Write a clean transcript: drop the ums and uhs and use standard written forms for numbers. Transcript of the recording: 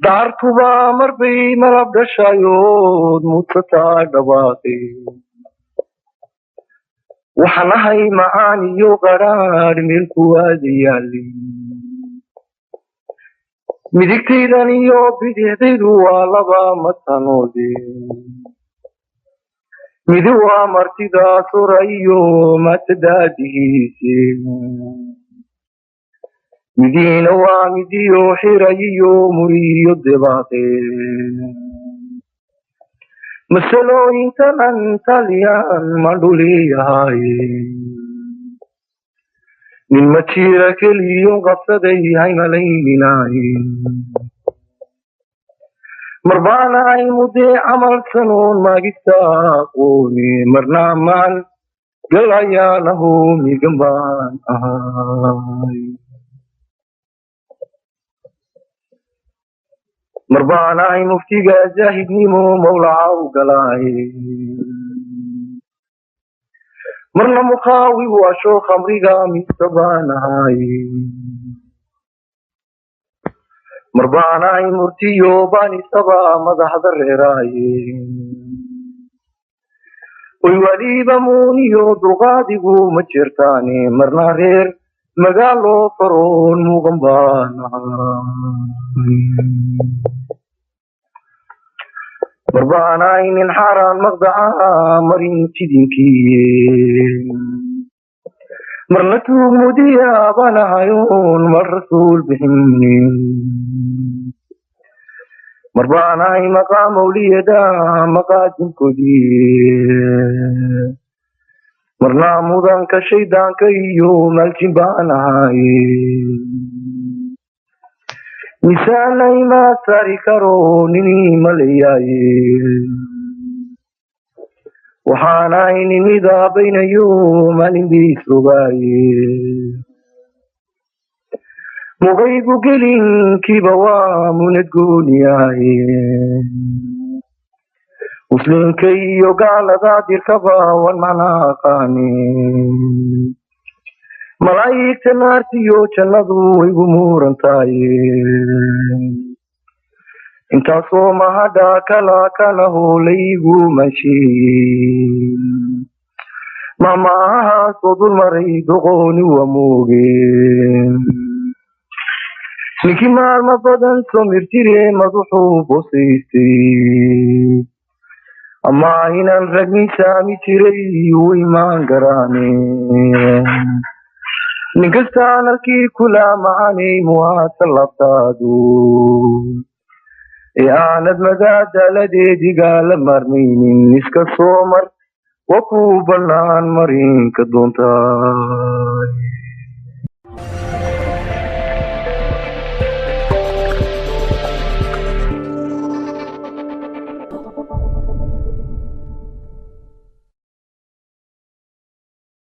daartuba marbay malab dhashayood mudsataa dhawaaqe waxaan ahay macaan iyo qadhaadh meel kuwaada yaalin midigtaydan iyo bidixdaydu waa laba matanoode midi waa martida surayo matadaadihiise midiina waa midiyo xirayiyo muriyo debaaqe masalooyinkanan taliyaan ma dhuliyahaye nin ma jira keliyo qabsaday haymalayninaaye marbaanahay mudee camal sanoon maagista aqoone marna maal galayaanahu migan baan ahay marbaanahay muftiga zaahidnimo mawlaca u galaaye marna muqaawi waasho khamriga mista baan ahaye marbaanahay murtiyo baanisaba madaxda reeraaye oy waliba muuniyo dulqaadigu ma jirtaane marna reer magaalo faroon muuqan baan ahay marbaanahay nin xaaraan maqdaca marin jidinkiye marna tuug mudiya baan ahayoon mar rasuul bixine marbaanahay maqaa mawliyada maqaadinkoodii marna mudanka shaydaanka iyo maaljin baan ahaye misaanay ma sari karo ninii maleeyaaye waxaanahay nin midaabaynayo maalin biis rogaaye mugaygu gelinkiiba waa munad gooniyaaye muslimka iyo gaalada dirkaba wan macna aqaane malaa'igta naartiyo jannadu waygu muurantaaye intaasoo mahadha kala hoolaygu mansheeye mamaahaasoo dulmaray doqooni waa moogeen ninkii maalma badan soo mirtire madaxuu boosaystay ama inaan rag miisaami jiray u imaan garaane ninkastaan halkii kula macanay muwaadsan labtaadu ee aanad madaadaladeediga la marmaynin iska soo mar waa ku bannaan marinka doontaay